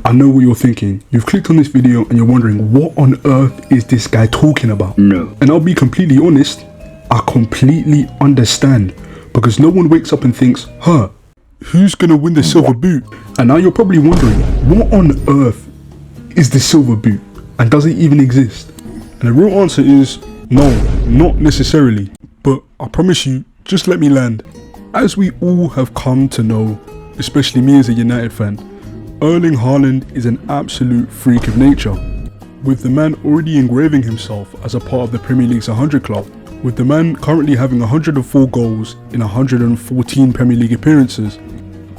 I know what you're thinking. You've clicked on this video and you're wondering, what on earth is this guy talking about? No. And I'll be completely honest, I completely understand. Because no one wakes up and thinks, who's gonna win the silver boot? And now you're probably wondering, what on earth is the silver boot? And does it even exist? And the real answer is, no, not necessarily. But I promise you, just let me land. As we all have come to know, especially me as a United fan, Erling Haaland is an absolute freak of nature, with the man already engraving himself as a part of the Premier League's 100 club, with the man currently having 104 goals in 114 Premier League appearances,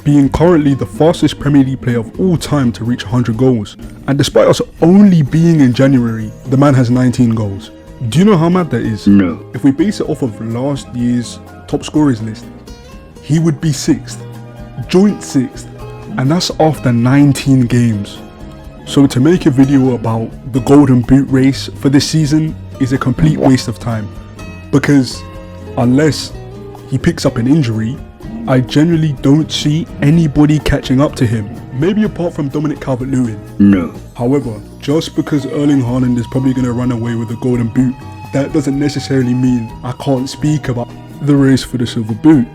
being currently the fastest Premier League player of all time to reach 100 goals. And despite us only being in January, the man has 19 goals. Do you know how mad that is? No. If we base it off of last year's top scorers list, he would be 6th, joint 6th. And that's after 19 games. So to make a video about the golden boot race for this season is a complete waste of time. Because unless he picks up an injury, I generally don't see anybody catching up to him. Maybe apart from Dominic Calvert-Lewin. No. However, just because Erling Haaland is probably going to run away with the golden boot, that doesn't necessarily mean I can't speak about the race for the silver boot.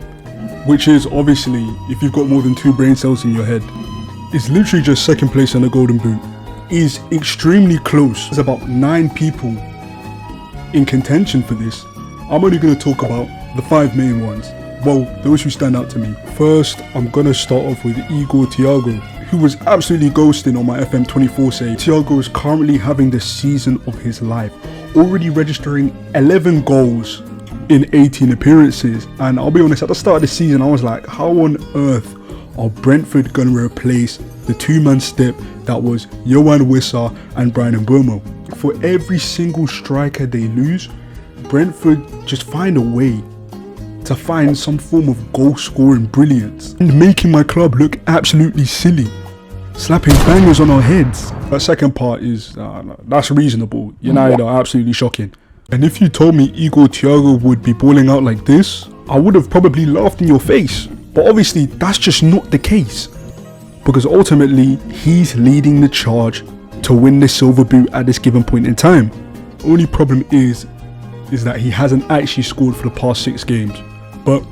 Which is obviously, if you've got more than 2 brain cells in your head, it's literally just second place on the golden boot. Is extremely close. There's about 9 people in contention for this. I'm only going to talk about the 5 main ones. Well, those who stand out to me. First, I'm going to start off with Igor Thiago, who was absolutely ghosting on my FM24 say. Thiago is currently having the season of his life, already registering 11 goals in 18 appearances. And I'll be honest, at the start of the season I was like, how on earth are Brentford going to replace the 2-man step that was Yohan Wissa and Brian Mbeumo? For every single striker they lose, Brentford just find a way to find some form of goal scoring brilliance and making my club look absolutely silly, slapping bangers on our heads. That second part is that's reasonable. United are absolutely shocking. And if you told me Igor Thiago would be balling out like this, I would have probably laughed in your face. But obviously that's just not the case, because ultimately he's leading the charge to win the silver boot at this given point in time. Only problem is that he hasn't actually scored for the past 6 games. But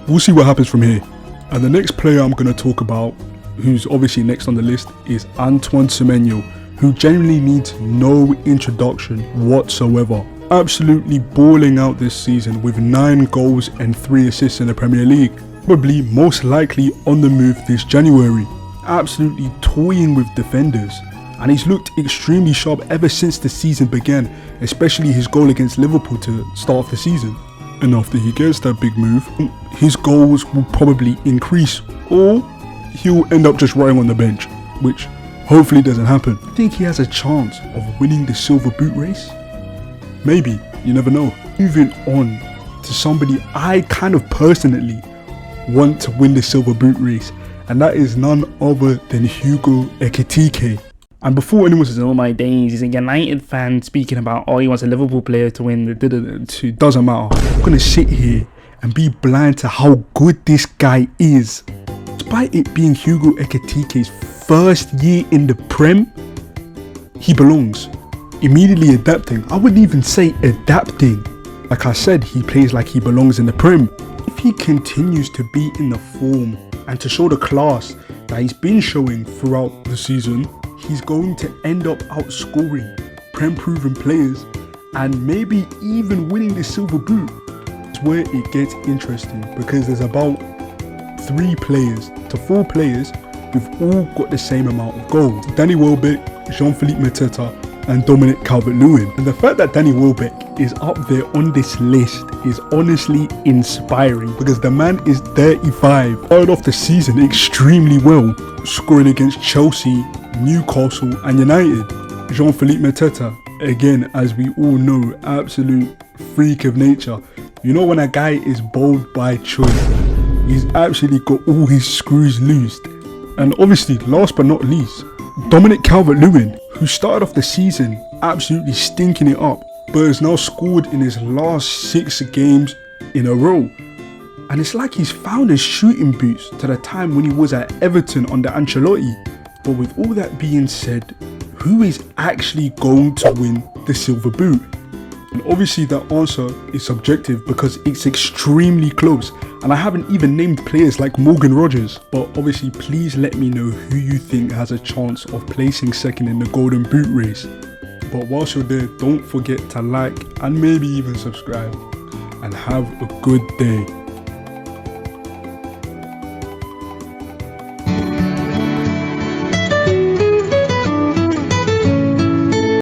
we'll see what happens from here. And the next player I'm going to talk about, who's obviously next on the list, is Antoine Semenyo, who generally needs no introduction whatsoever. Absolutely balling out this season with 9 goals and 3 assists in the Premier League. Probably most likely on the move this January. Absolutely toying with defenders. And he's looked extremely sharp ever since the season began, especially his goal against Liverpool to start off the season. And after he gets that big move, his goals will probably increase, or he'll end up just rotting on the bench, which hopefully doesn't happen. I think he has a chance of winning the silver boot race. Maybe, you never know. Moving on to somebody I kind of personally want to win the silver boot race, and that is none other than Hugo Ekitike. And before anyone says, oh my days, he's a United fan speaking about, oh, he wants a Liverpool player to win, it doesn't matter. I'm going to sit here and be blind to how good this guy is. Despite it being Hugo Ekitike's first year in the Prem, he belongs. Immediately adapting. I wouldn't even say adapting. Like I said, he plays like he belongs in the Prem. If he continues to be in the form and to show the class that he's been showing throughout the season, he's going to end up outscoring Prem-proven players and maybe even winning the silver boot. It's where it gets interesting, because there's about 3 players to 4 players who've all got the same amount of goals. Danny Welbeck, Jean-Philippe Mateta and Dominic Calvert-Lewin. And the fact that Danny Welbeck is up there on this list is honestly inspiring, because the man is 35. Started off the season extremely well, scoring against Chelsea, Newcastle and United. Jean-Philippe Mateta, again, as we all know, absolute freak of nature. You know when a guy is bold by choice, he's actually got all his screws loosed. And obviously, last but not least, Dominic Calvert-Lewin, who started off the season absolutely stinking it up, but has now scored in his last 6 games in a row. And it's like he's found his shooting boots to the time when he was at Everton under Ancelotti. But with all that being said, who is actually going to win the Silver Boot? And obviously that answer is subjective because it's extremely close, and I haven't even named players like Morgan Rogers. But obviously please let me know who you think has a chance of placing second in the Golden Boot race. But whilst you're there, don't forget to like and maybe even subscribe, and have a good day.